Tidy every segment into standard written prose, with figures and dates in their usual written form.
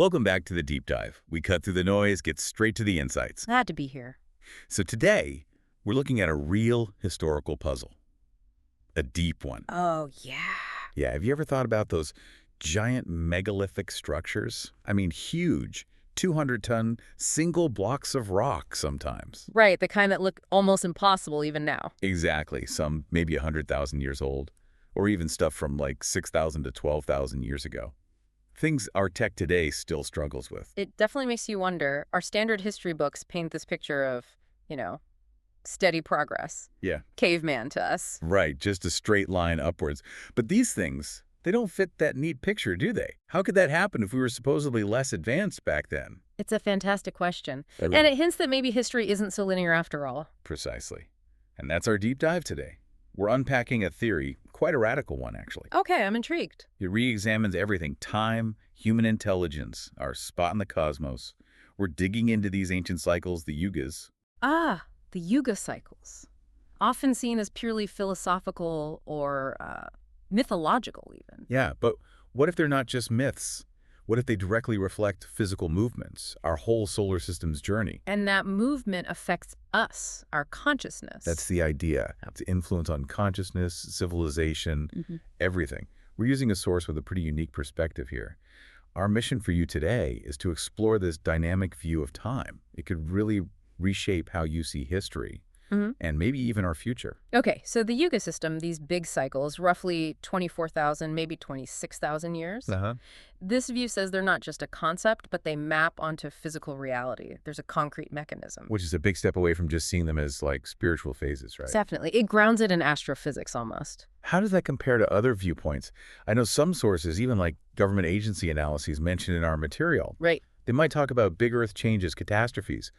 Welcome back to the Deep Dive. We cut through the noise, get straight to the insights. Glad to be here. So today, we're looking at a real historical puzzle. A deep one. Oh, yeah. Yeah, have you ever thought about those giant megalithic structures? I mean, huge, 200-ton single blocks of rock sometimes. Right, the kind that look almost impossible even now. Exactly, some maybe 100,000 years old, or even stuff from like 6,000 to 12,000 years ago. Things our tech today still struggles with. It definitely makes you wonder, our standard history books paint this picture of, steady progress. Yeah. Caveman to us. Right, just a straight line upwards. But these things, they don't fit that neat picture, do they? How could that happen if we were supposedly less advanced back then? It's a fantastic question. And it hints that maybe history isn't so linear after all. Precisely. And that's our deep dive today. We're unpacking a theory, quite a radical one, actually. Okay, I'm intrigued. It re-examines everything: time, human intelligence, our spot in the cosmos. We're digging into these ancient cycles, the Yugas. Ah, the Yuga cycles. Often seen as purely philosophical or mythological even. Yeah, but what if they're not just myths? What if they directly reflect physical movements, our whole solar system's journey? And that movement affects us, our consciousness. That's the idea. It's influence on consciousness, civilization, everything. We're using a source with a pretty unique perspective here. Our mission for you today is to explore this dynamic view of time. It could really reshape how you see history. And maybe even our future. Okay, so the Yuga system, these big cycles, roughly 24,000, maybe 26,000 years. This view says they're not just a concept, but they map onto physical reality. There's a concrete mechanism. Which is a big step away from just seeing them as like spiritual phases, right? Definitely. It grounds it in astrophysics almost. How does that compare to other viewpoints? I know some sources, even like government agency analyses mentioned in our material. Right. They might talk about big Earth changes, catastrophes,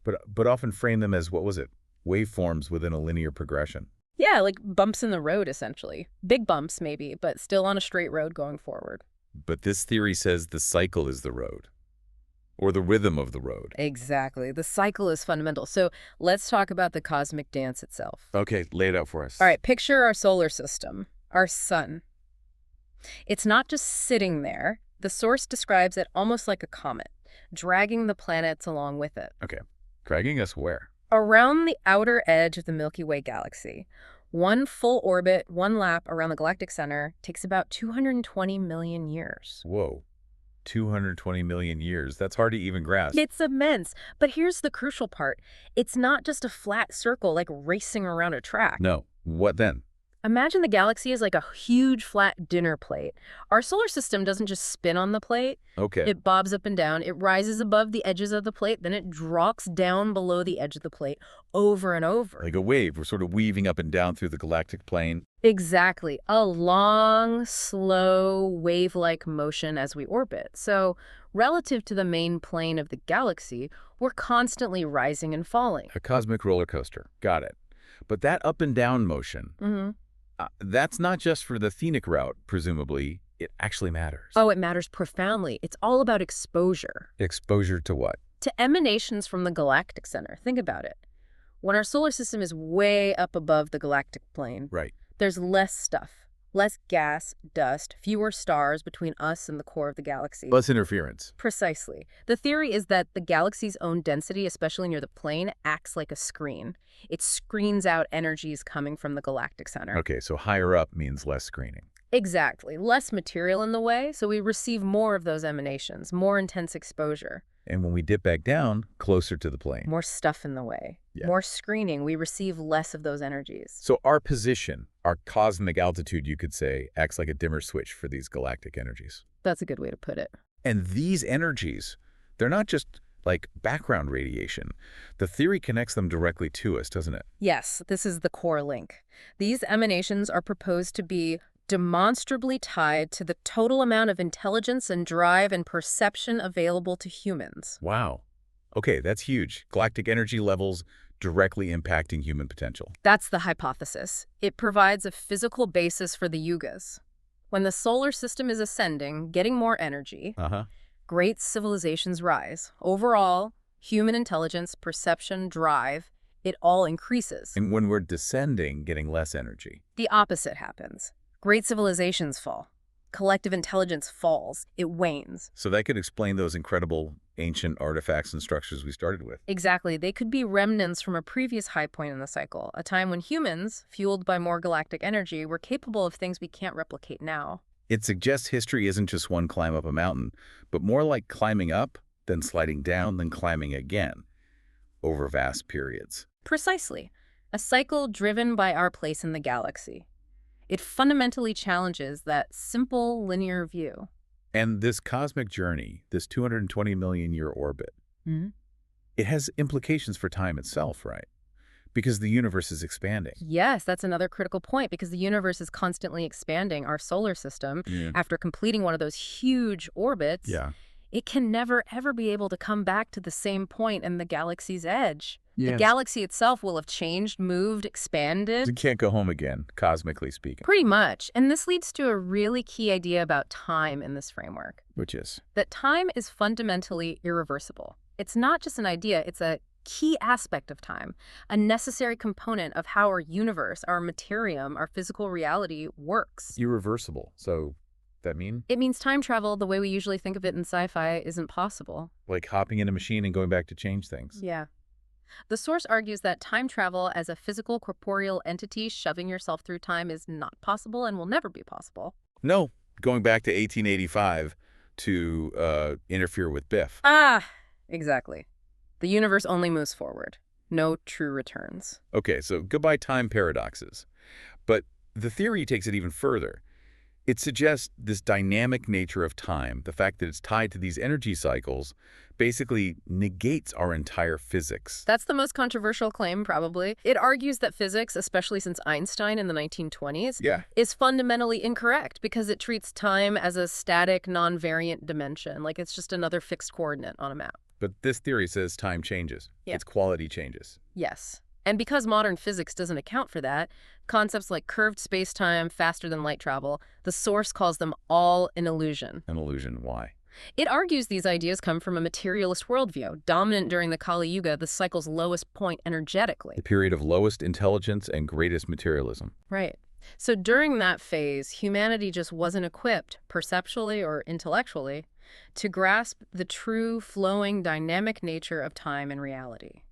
but often frame them as, what was it? Waveforms within a linear progression. Yeah, like bumps in the road, essentially. Big bumps, maybe, but still on a straight road going forward. But this theory says the cycle is the road, or the rhythm of the road. Exactly. The cycle is fundamental. So let's talk about the cosmic dance itself. Okay, lay it out for us. All right, picture our solar system, our sun. It's not just sitting there. The source describes it almost like a comet, dragging the planets along with it. Okay, dragging us where? Around the outer edge of the Milky Way galaxy. One full orbit, one lap around the galactic center takes about 220 million years. Whoa, 220 million years. That's hard to even grasp. It's immense. But here's the crucial part. It's not just a flat circle like racing around a track. No. What then? Imagine the galaxy is like a huge flat dinner plate. Our solar system doesn't just spin on the plate. Okay. It bobs up and down. It rises above the edges of the plate. Then it drops down below the edge of the plate over and over. Like a wave. We're sort of weaving up and down through the galactic plane. Exactly. A long, slow, wave-like motion as we orbit. So relative to the main plane of the galaxy, we're constantly rising and falling. A cosmic roller coaster. Got it. But that up and down motion, that's not just for the scenic route, presumably. It actually matters. Oh, it matters profoundly. It's all about exposure. Exposure to what? To emanations from the galactic center. Think about it. When our solar system is way up above the galactic plane, Right. there's less stuff, less gas, dust, fewer stars between us and the core of the galaxy. Less interference. Precisely. The theory is that the galaxy's own density, especially near the plane, acts like a screen. It screens out energies coming from the galactic center. Okay, so higher up means less screening. Exactly. Less material in the way, so we receive more of those emanations, more intense exposure. And when we dip back down, closer to the plane. More stuff in the way. Yeah. More screening, we receive less of those energies. So our position, our cosmic altitude, you could say, acts like a dimmer switch for these galactic energies. That's a good way to put it. And these energies, they're not just like background radiation. The theory connects them directly to us, doesn't it? Yes, this is the core link. These emanations are proposed to be demonstrably tied to the total amount of intelligence and drive and perception available to humans. Wow. Okay, that's huge. Galactic energy levels directly impacting human potential. That's the hypothesis. It provides a physical basis for the Yugas. When the solar system is ascending, getting more energy, great civilizations rise. Overall, human intelligence, perception, drive, it all increases. And when we're descending, getting less energy. The opposite happens. Great civilizations fall. collective intelligence falls. It wanes. So that could explain those incredible ancient artifacts and structures we started with. Exactly. They could be remnants from a previous high point in the cycle, a time when humans, fueled by more galactic energy, were capable of things we can't replicate now. It suggests history isn't just one climb up a mountain, but more like climbing up, then sliding down, then climbing again, over vast periods. Precisely. A cycle driven by our place in the galaxy. It fundamentally challenges that simple linear view. And this cosmic journey, this 220 million year orbit, it has implications for time itself, right? Because the universe is expanding. Yes, that's another critical point, because the universe is constantly expanding. Our solar system, after completing one of those huge orbits, it can never, ever be able to come back to the same point in the galaxy's edge. The galaxy itself will have changed, moved, expanded. It can't go home again, cosmically speaking. Pretty much. And this leads to a really key idea about time in this framework. Which is? That time is fundamentally irreversible. It's not just an idea, it's a key aspect of time, a necessary component of how our universe, our materium, our physical reality works. Irreversible. So that mean? It means time travel, the way we usually think of it in sci-fi, isn't possible. Like hopping in a machine and going back to change things. Yeah. The source argues that time travel as a physical, corporeal entity shoving yourself through time is not possible and will never be possible. No, going back to 1885 to interfere with Biff. Ah, exactly. The universe only moves forward. No true returns. Okay, so goodbye time paradoxes. But the theory takes it even further. It suggests this dynamic nature of time, the fact that it's tied to these energy cycles, basically negates our entire physics. That's the most controversial claim, probably. It argues that physics, especially since Einstein in the 1920s, is fundamentally incorrect because it treats time as a static, non-variant dimension, like it's just another fixed coordinate on a map. But this theory says time changes. Its quality changes. Yes. And because modern physics doesn't account for that, concepts like curved space-time, faster than light travel, the source calls them all an illusion. An illusion, why? It argues these ideas come from a materialist worldview, dominant during the Kali Yuga, the cycle's lowest point energetically. The period of lowest intelligence and greatest materialism. Right. So during that phase, humanity just wasn't equipped, perceptually or intellectually, to grasp the true, flowing, dynamic nature of time and reality.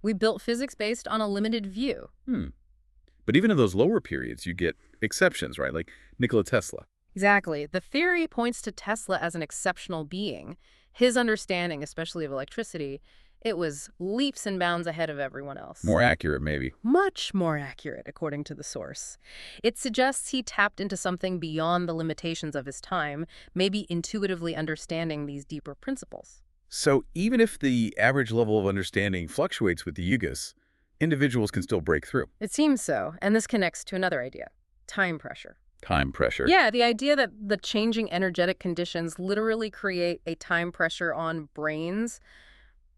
We built physics based on a limited view. But even in those lower periods, you get exceptions, right? Like Nikola Tesla. Exactly. The theory points to Tesla as an exceptional being. His understanding, especially of electricity, it was leaps and bounds ahead of everyone else. More accurate, maybe. Much more accurate, according to the source. It suggests he tapped into something beyond the limitations of his time, maybe intuitively understanding these deeper principles. So even if the average level of understanding fluctuates with the Yugas, individuals can still break through. It seems so, and this connects to another idea, time pressure. Time pressure? Yeah, the idea that the changing energetic conditions literally create a time pressure on brains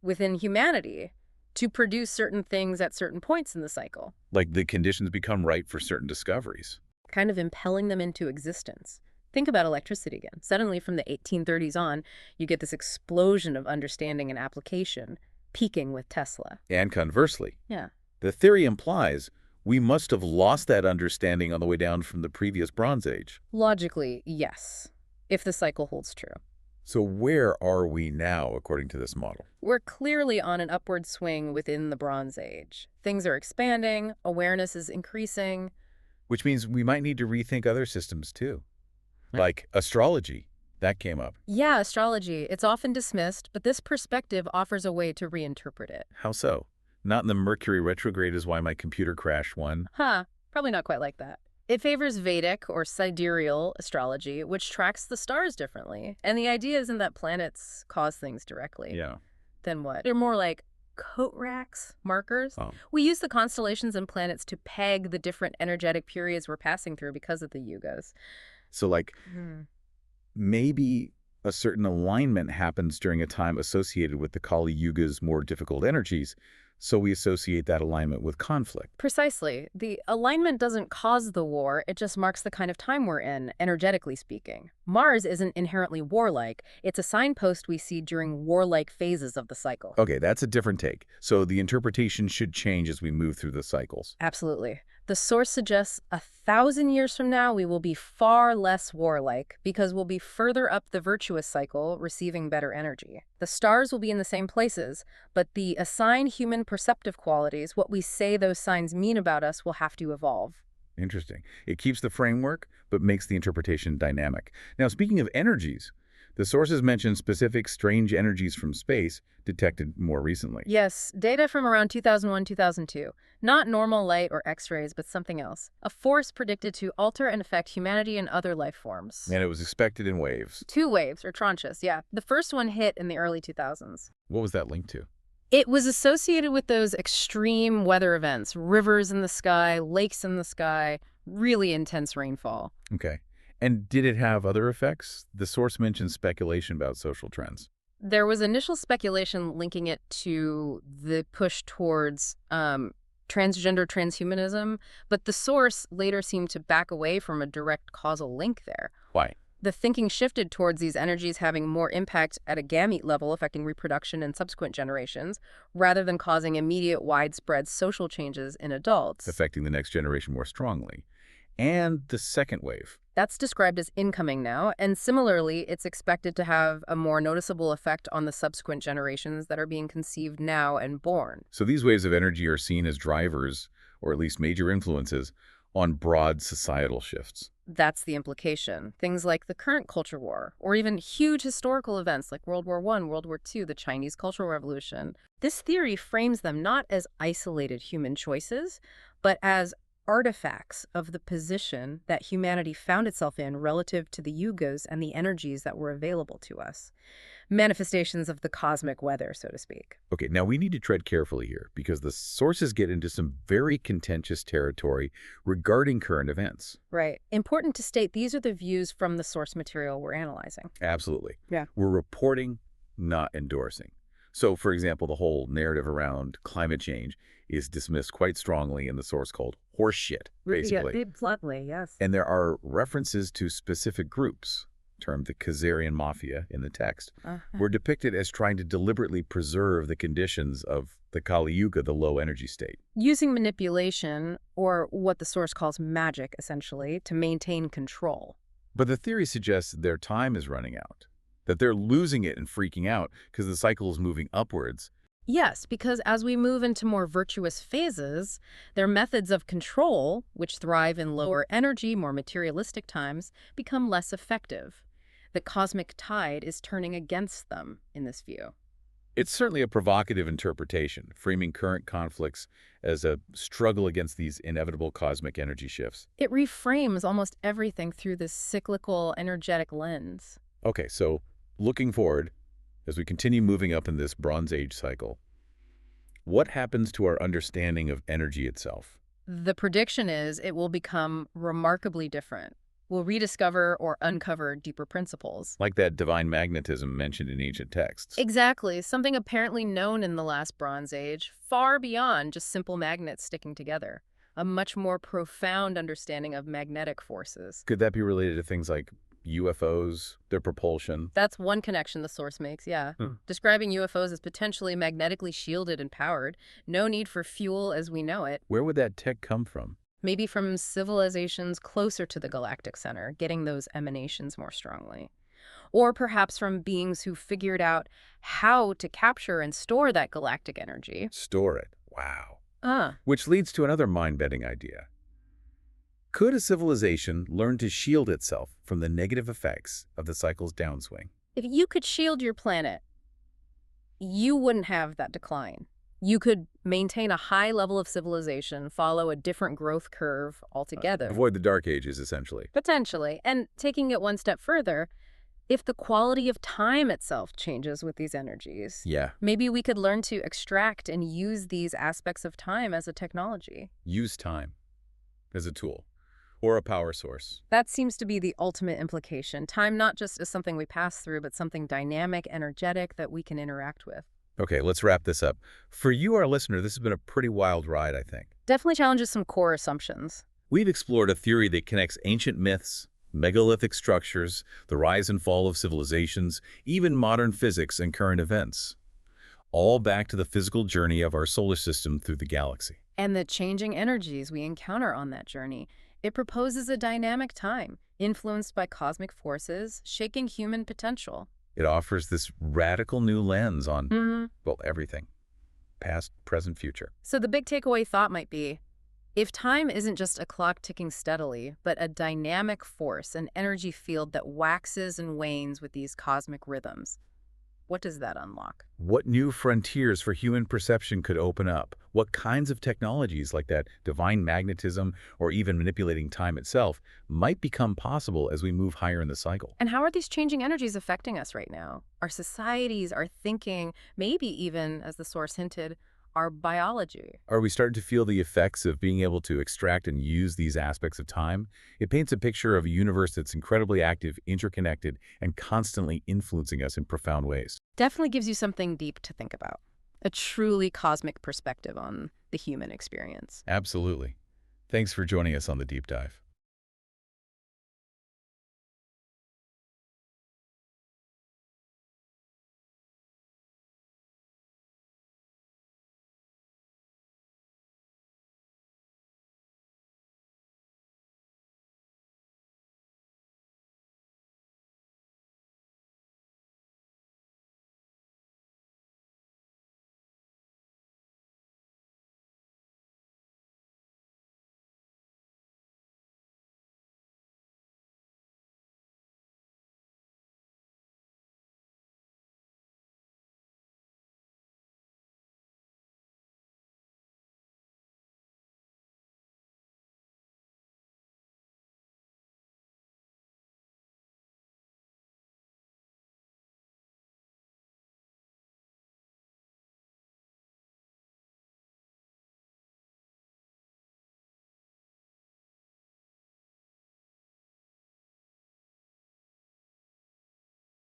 within humanity to produce certain things at certain points in the cycle. Like the conditions become right for certain discoveries. Kind of impelling them into existence. Think about electricity again. Suddenly, from the 1830s on, you get this explosion of understanding and application, peaking with Tesla. And conversely. Yeah. The theory implies we must have lost that understanding on the way down from the previous Bronze Age. Logically, yes, if the cycle holds true. So where are we now, according to this model? We're clearly on an upward swing within the Bronze Age. Things are expanding, awareness is increasing. Which means we might need to rethink other systems, too. Like astrology. That came up. Yeah, astrology. It's often dismissed, but this perspective offers a way to reinterpret it. How so? Not in the Mercury retrograde is why my computer crashed one. Probably not quite like that. It favors Vedic or sidereal astrology, which tracks the stars differently. And the idea isn't that planets cause things directly. Yeah. Then what? They're more like coat racks, markers. We use the constellations and planets to peg the different energetic periods we're passing through because of the Yugas. So like maybe a certain alignment happens during a time associated with the Kali Yuga's more difficult energies, so we associate that alignment with conflict. Precisely. The alignment doesn't cause the war, it just marks the kind of time we're in, energetically speaking. Mars isn't inherently warlike, it's a signpost we see during warlike phases of the cycle. Okay, that's a different take. So the interpretation should change as we move through the cycles. Absolutely. The source suggests 1,000 years from now, we will be far less warlike because we'll be further up the virtuous cycle, receiving better energy. The stars will be in the same places, but the assigned human perceptive qualities, what we say those signs mean about us, will have to evolve. Interesting. It keeps the framework, but makes the interpretation dynamic. Now, speaking of energies, the sources mention specific strange energies from space detected more recently. Yes, data from around 2001-2002. Not normal light or X-rays, but something else. A force predicted to alter and affect humanity and other life forms. And it was expected in waves. 2 waves, or tranches, yeah. The first one hit in the early 2000s. What was that linked to? It was associated with those extreme weather events, rivers in the sky, lakes in the sky, really intense rainfall. Okay. And did it have other effects? The source mentions speculation about social trends. There was initial speculation linking it to the push towards transgender transhumanism, but the source later seemed to back away from a direct causal link there. Why? The thinking shifted towards these energies having more impact at a gamete level, affecting reproduction in subsequent generations, rather than causing immediate widespread social changes in adults. Affecting the next generation more strongly. And the second wave. That's described as incoming now, and similarly, it's expected to have a more noticeable effect on the subsequent generations that are being conceived now and born. So these waves of energy are seen as drivers, or at least major influences, on broad societal shifts. That's the implication. Things like the current culture war, or even huge historical events like World War I, World War II, the Chinese Cultural Revolution. This theory frames them not as isolated human choices, but as artifacts of the position that humanity found itself in relative to the yugas and the energies that were available to us. Manifestations of the cosmic weather, so to speak. Okay, now we need to tread carefully here because the sources get into some very contentious territory regarding current events. Right. Important to state these are the views from the source material we're analyzing. Absolutely. Yeah. We're reporting, not endorsing. So, for example, the whole narrative around climate change is dismissed quite strongly in the source called horseshit, basically. Yeah, bluntly, yes. And there are references to specific groups, termed the Khazarian Mafia in the text, were depicted as trying to deliberately preserve the conditions of the Kali Yuga, the low energy state. Using manipulation, or what the source calls magic, essentially, to maintain control. But the theory suggests their time is running out, that they're losing it and freaking out because the cycle is moving upwards. Yes, because as we move into more virtuous phases, their methods of control, which thrive in lower energy, more materialistic times, become less effective. The cosmic tide is turning against them in this view. It's certainly a provocative interpretation, framing current conflicts as a struggle against these inevitable cosmic energy shifts. It reframes almost everything through this cyclical, energetic lens. Okay, so looking forward, as we continue moving up in this Bronze Age cycle, what happens to our understanding of energy itself? The prediction is it will become remarkably different. We'll rediscover or uncover deeper principles. Like that divine magnetism mentioned in ancient texts. Exactly, something apparently known in the last Bronze Age, far beyond just simple magnets sticking together. A much more profound understanding of magnetic forces. Could that be related to things like UFOs, their propulsion? That's one connection the source makes, yeah. Describing UFOs as potentially magnetically shielded and powered. No need for fuel as we know it. Where would that tech come from? Maybe from civilizations closer to the galactic center, getting those emanations more strongly. Or perhaps from beings who figured out how to capture and store that galactic energy. Store it. Wow. Which leads to another mind-bending idea. Could a civilization learn to shield itself from the negative effects of the cycle's downswing? If you could shield your planet, you wouldn't have that decline. You could maintain a high level of civilization, follow a different growth curve altogether. Avoid the dark ages, essentially. Potentially. And taking it one step further, if the quality of time itself changes with these energies, maybe we could learn to extract and use these aspects of time as a technology. Use time as a tool or a power source. That seems to be the ultimate implication. Time not just as something we pass through, but something dynamic, energetic that we can interact with. Okay, let's wrap this up. For you, our listener, this has been a pretty wild ride, I think. Definitely challenges some core assumptions. We've explored a theory that connects ancient myths, megalithic structures, the rise and fall of civilizations, even modern physics and current events, all back to the physical journey of our solar system through the galaxy. and the changing energies we encounter on that journey. It proposes a dynamic time, influenced by cosmic forces, shaking human potential. It offers this radical new lens on, Hmm. well, everything. Past, present, future. So the big takeaway thought might be, if time isn't just a clock ticking steadily, but a dynamic force, an energy field that waxes and wanes with these cosmic rhythms, what does that unlock? What new frontiers for human perception could open up? What kinds of technologies like that divine magnetism or even manipulating time itself might become possible as we move higher in the cycle? And how are these changing energies affecting us right now? Our societies, our thinking, maybe even, as the source hinted, our biology. Are we starting to feel the effects of being able to extract and use these aspects of time? It paints a picture of a universe that's incredibly active, interconnected, and constantly influencing us in profound ways. Definitely gives you something deep to think about. A truly cosmic perspective on the human experience. Absolutely. Thanks for joining us on the Deep Dive.